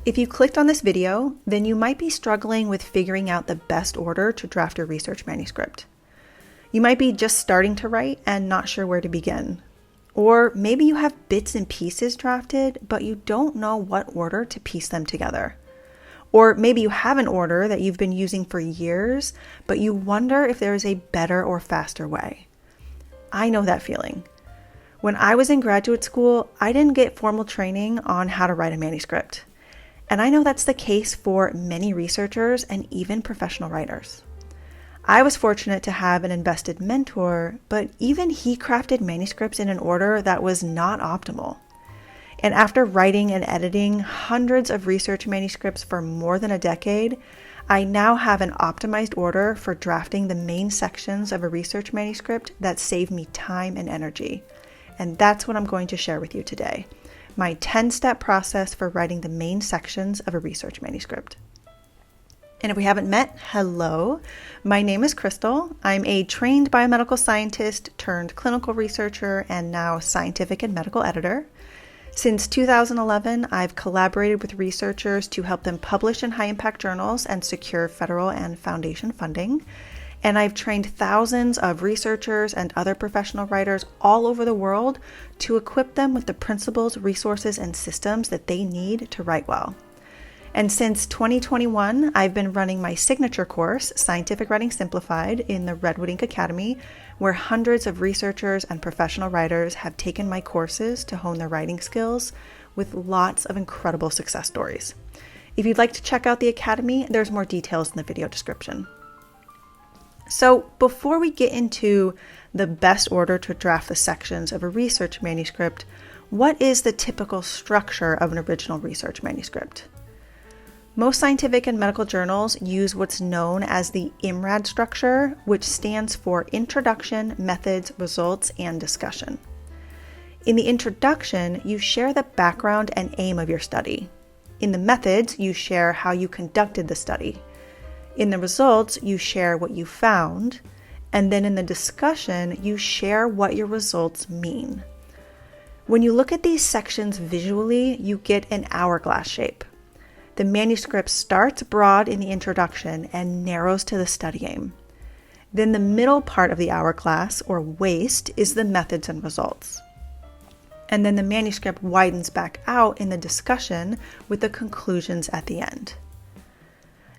If you clicked on this video, then you might be struggling with figuring out the best order to draft your research manuscript. You might be just starting to write and not sure where to begin. Or maybe you have bits and pieces drafted, but you don't know what order to piece them together. Or maybe you have an order that you've been using for years, but you wonder if there is a better or faster way. I know that feeling. When I was in graduate school, I didn't get formal training on how to write a manuscript. And I know that's the case for many researchers and even professional writers. I was fortunate to have an invested mentor, but even he crafted manuscripts in an order that was not optimal. And after writing and editing hundreds of research manuscripts for more than a decade, I now have an optimized order for drafting the main sections of a research manuscript that save me time and energy. And that's what I'm going to share with you today. My 10-step process for writing the main sections of a research manuscript. And if we haven't met, hello. My name is Crystal. I'm a trained biomedical scientist turned clinical researcher and now scientific and medical editor. Since 2011, I've collaborated with researchers to help them publish in high-impact journals and secure federal and foundation funding. And I've trained thousands of researchers and other professional writers all over the world to equip them with the principles, resources, and systems that they need to write well. And since 2021, I've been running my signature course, Scientific Writing Simplified, in the Redwood Ink Academy, where hundreds of researchers and professional writers have taken my courses to hone their writing skills with lots of incredible success stories. If you'd like to check out the Academy, there's more details in the video description. So before we get into the best order to draft the sections of a research manuscript, what is the typical structure of an original research manuscript? Most scientific and medical journals use what's known as the IMRaD structure, which stands for Introduction, Methods, Results, and Discussion. In the introduction, you share the background and aim of your study. In the methods, you share how you conducted the study. In the results, you share what you found, and then in the discussion, you share what your results mean. When you look at these sections visually, you get an hourglass shape. The manuscript starts broad in the introduction and narrows to the study aim. Then the middle part of the hourglass, or waist, is the methods and results. And then the manuscript widens back out in the discussion with the conclusions at the end.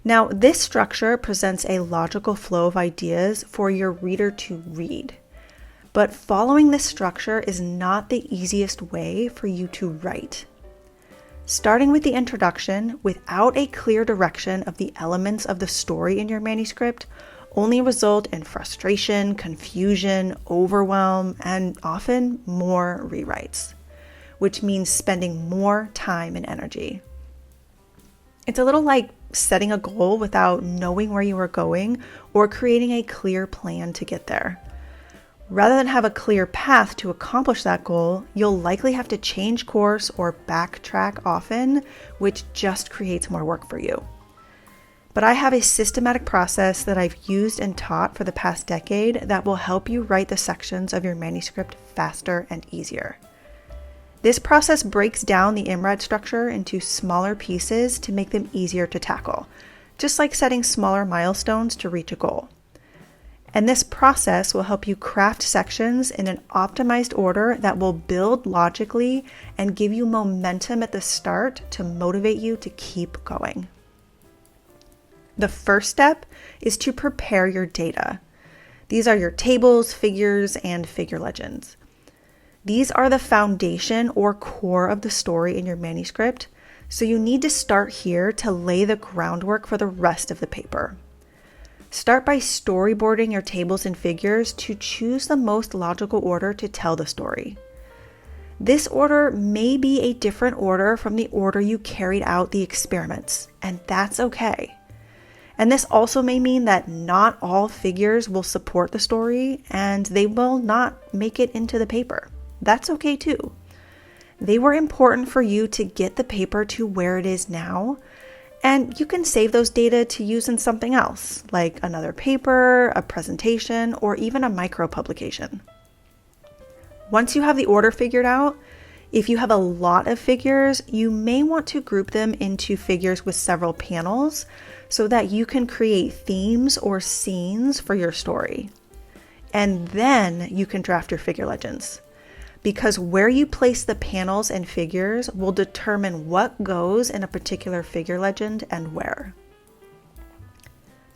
Now, this structure presents a logical flow of ideas for your reader to read. But following this structure is not the easiest way for you to write. Starting with the introduction without a clear direction of the elements of the story in your manuscript only result in frustration, confusion, overwhelm, and often more rewrites, which means spending more time and energy. It's a little like setting a goal without knowing where you are going or creating a clear plan to get there. Rather than have a clear path to accomplish that goal, you'll likely have to change course or backtrack often, which just creates more work for you. But I have a systematic process that I've used and taught for the past decade that will help you write the sections of your manuscript faster and easier. This process breaks down the IMRaD structure into smaller pieces to make them easier to tackle, just like setting smaller milestones to reach a goal. And this process will help you craft sections in an optimized order that will build logically and give you momentum at the start to motivate you to keep going. The first step is to prepare your data. These are your tables, figures, and figure legends. These are the foundation or core of the story in your manuscript, so you need to start here to lay the groundwork for the rest of the paper. Start by storyboarding your tables and figures to choose the most logical order to tell the story. This order may be a different order from the order you carried out the experiments, and that's okay. And this also may mean that not all figures will support the story, and they will not make it into the paper. That's okay too. They were important for you to get the paper to where it is now, and you can save those data to use in something else, like another paper, a presentation, or even a micro publication. Once you have the order figured out, If you have a lot of figures, you may want to group them into figures with several panels so that you can create themes or scenes for your story. And then you can draft your figure legends, because where you place the panels and figures will determine what goes in a particular figure legend and where.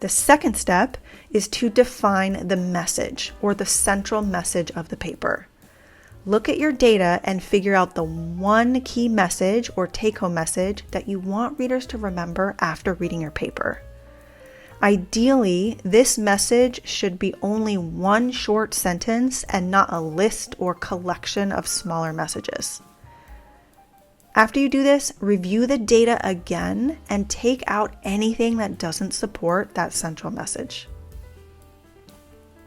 The second step is to define the message or the central message of the paper. Look at your data and figure out the one key message or take-home message that you want readers to remember after reading your paper. Ideally, this message should be only one short sentence and not a list or collection of smaller messages. After you do this, review the data again and take out anything that doesn't support that central message.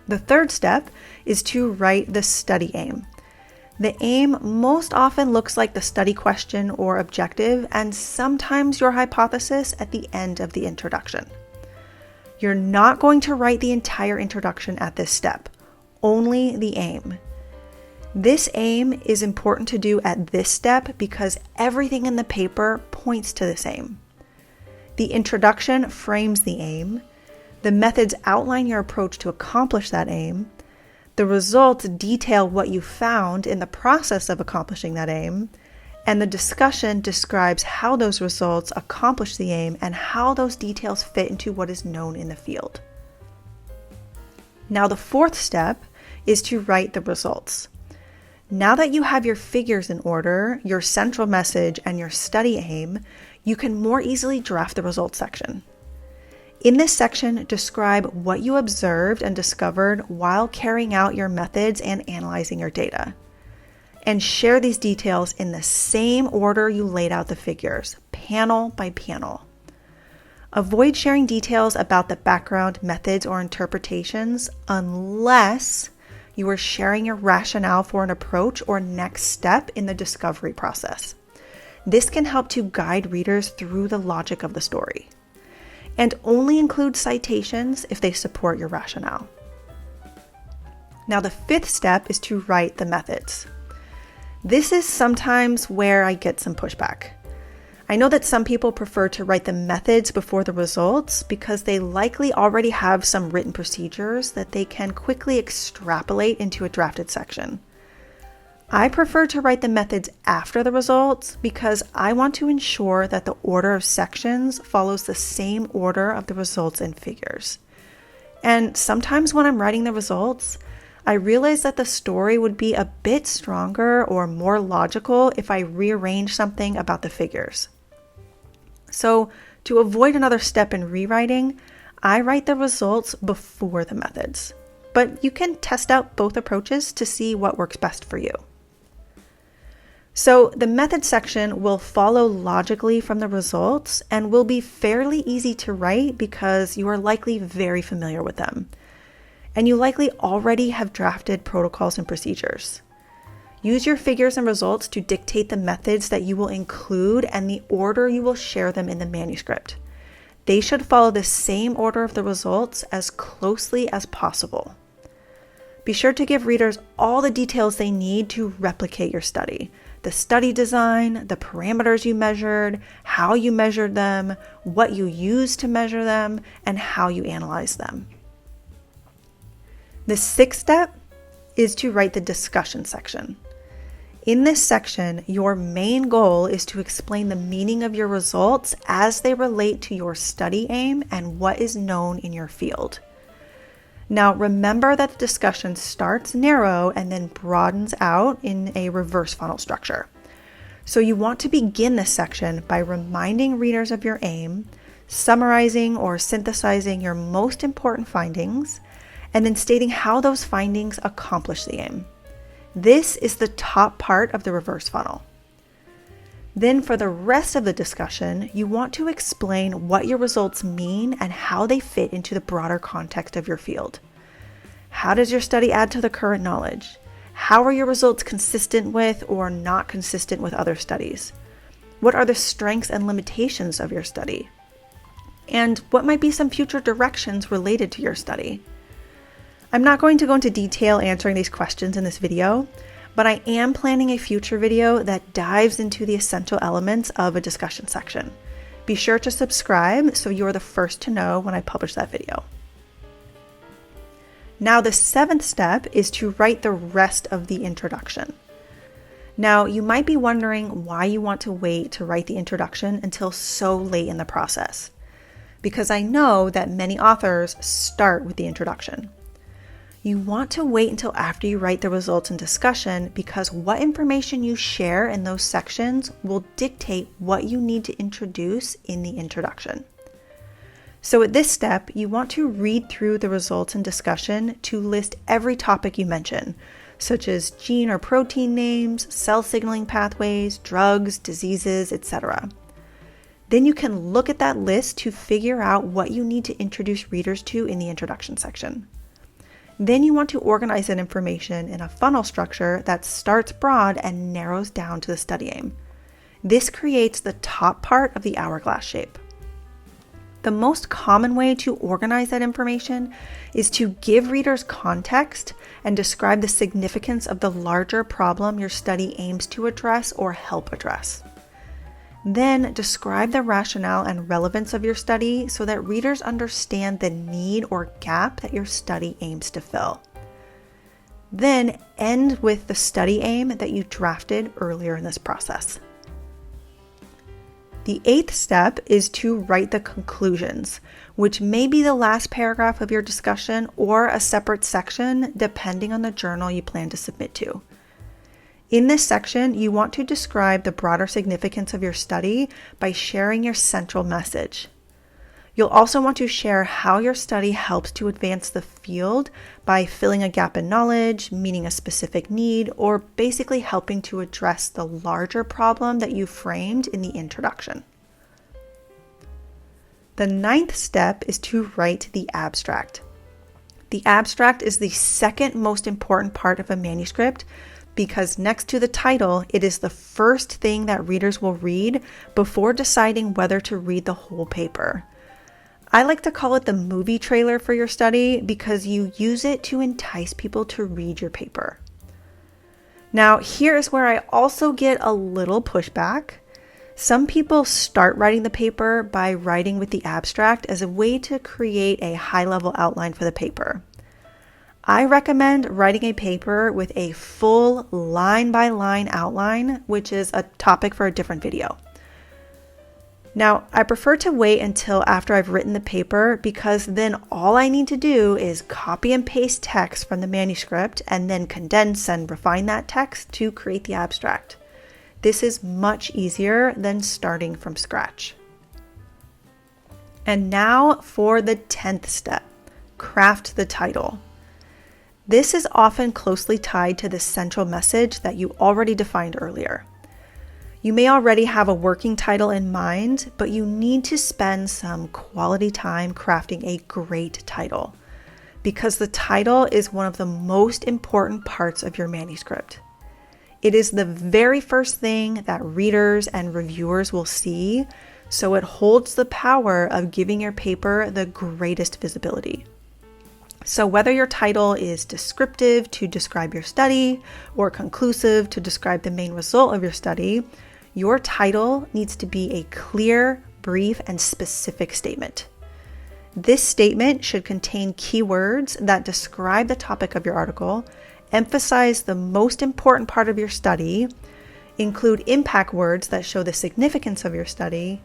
The third step is to write the study aim. The aim most often looks like the study question or objective, and sometimes your hypothesis at the end of the introduction. You're not going to write the entire introduction at this step, only the aim. This aim is important to do at this step because everything in the paper points to this aim. The introduction frames the aim, the methods outline your approach to accomplish that aim, the results detail what you found in the process of accomplishing that aim, and the discussion describes how those results accomplish the aim and how those details fit into what is known in the field. Now, the fourth step is to write the results. Now that you have your figures in order, your central message, and your study aim, you can more easily draft the results section. In this section, describe what you observed and discovered while carrying out your methods and analyzing your data. And share these details in the same order you laid out the figures, panel by panel. Avoid sharing details about the background, methods, or interpretations unless you are sharing your rationale for an approach or next step in the discovery process. This can help to guide readers through the logic of the story. And only include citations if they support your rationale. Now, the fifth step is to write the methods. This is sometimes where I get some pushback. I know that some people prefer to write the methods before the results because they likely already have some written procedures that they can quickly extrapolate into a drafted section. I prefer to write the methods after the results because I want to ensure that the order of sections follows the same order of the results and figures. And sometimes when I'm writing the results, I realize that the story would be a bit stronger or more logical if I rearrange something about the figures. So, to avoid another step in rewriting, I write the results before the methods. But you can test out both approaches to see what works best for you. So the method section will follow logically from the results and will be fairly easy to write because you are likely very familiar with them. And you likely already have drafted protocols and procedures. Use your figures and results to dictate the methods that you will include and the order you will share them in the manuscript. They should follow the same order of the results as closely as possible. Be sure to give readers all the details they need to replicate your study. The study design, the parameters you measured, how you measured them, what you used to measure them, and how you analyzed them. The sixth step is to write the discussion section. In this section, your main goal is to explain the meaning of your results as they relate to your study aim and what is known in your field. Now, remember that the discussion starts narrow and then broadens out in a reverse funnel structure. So you want to begin this section by reminding readers of your aim, summarizing or synthesizing your most important findings, and then stating how those findings accomplish the aim. This is the top part of the reverse funnel. Then for the rest of the discussion, you want to explain what your results mean and how they fit into the broader context of your field. How does your study add to the current knowledge? How are your results consistent with or not consistent with other studies? What are the strengths and limitations of your study? And what might be some future directions related to your study? I'm not going to go into detail answering these questions in this video, but I am planning a future video that dives into the essential elements of a discussion section. Be sure to subscribe so you're the first to know when I publish that video. Now, the 7th step is to write the rest of the introduction. Now, you might be wondering why you want to wait to write the introduction until so late in the process, because I know that many authors start with the introduction. You want to wait until after you write the results and discussion because what information you share in those sections will dictate what you need to introduce in the introduction. So at this step, you want to read through the results and discussion to list every topic you mention, such as gene or protein names, cell signaling pathways, drugs, diseases, etc. Then you can look at that list to figure out what you need to introduce readers to in the introduction section. Then you want to organize that information in a funnel structure that starts broad and narrows down to the study aim. This creates the top part of the hourglass shape. The most common way to organize that information is to give readers context and describe the significance of the larger problem your study aims to address or help address. Then describe the rationale and relevance of your study so that readers understand the need or gap that your study aims to fill. Then end with the study aim that you drafted earlier in this process. The 8th step is to write the conclusions, which may be the last paragraph of your discussion or a separate section depending on the journal you plan to submit to. In this section, you want to describe the broader significance of your study by sharing your central message. You'll also want to share how your study helps to advance the field by filling a gap in knowledge, meeting a specific need, or basically helping to address the larger problem that you framed in the introduction. The 9th step is to write the abstract. The abstract is the second most important part of a manuscript because next to the title, it is the first thing that readers will read before deciding whether to read the whole paper. I like to call it the movie trailer for your study because you use it to entice people to read your paper. Now, here's where I also get a little pushback. Some people start writing the paper by writing with the abstract as a way to create a high-level outline for the paper. I recommend writing a paper with a full line-by-line outline, which is a topic for a different video. Now, I prefer to wait until after I've written the paper because then all I need to do is copy and paste text from the manuscript and then condense and refine that text to create the abstract. This is much easier than starting from scratch. And now for the 10th step, craft the title. This is often closely tied to the central message that you already defined earlier. You may already have a working title in mind, but you need to spend some quality time crafting a great title because the title is one of the most important parts of your manuscript. It is the very first thing that readers and reviewers will see, so it holds the power of giving your paper the greatest visibility. So whether your title is descriptive to describe your study or conclusive to describe the main result of your study, your title needs to be a clear, brief, and specific statement. This statement should contain keywords that describe the topic of your article, emphasize the most important part of your study, include impact words that show the significance of your study,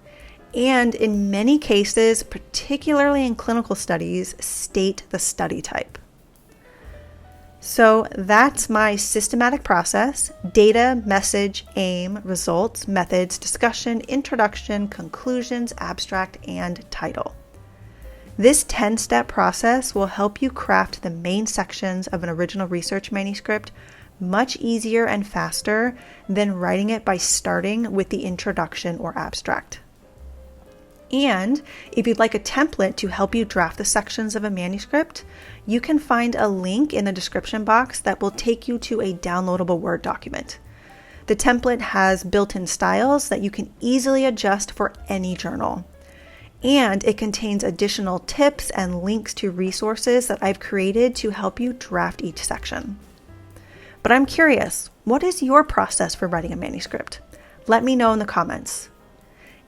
and in many cases, particularly in clinical studies, state the study type. So that's my systematic process: data, message, aim, results, methods, discussion, introduction, conclusions, abstract, and title. This 10-step process will help you craft the main sections of an original research manuscript much easier and faster than writing it by starting with the introduction or abstract. And if you'd like a template to help you draft the sections of a manuscript, you can find a link in the description box that will take you to a downloadable Word document. The template has built-in styles that you can easily adjust for any journal. And it contains additional tips and links to resources that I've created to help you draft each section. But I'm curious, What is your process for writing a manuscript? Let me know in the comments.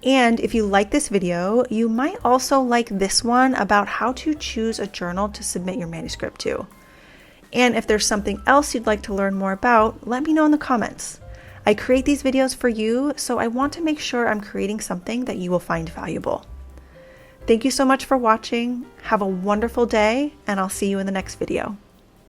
And if you like this video, you might also like this one about how to choose a journal to submit your manuscript to. And if there's something else you'd like to learn more about, let me know in the comments. I create these videos for you, so I want to make sure I'm creating something that you will find valuable. Thank you so much for watching. Have a wonderful day, and I'll see you in the next video.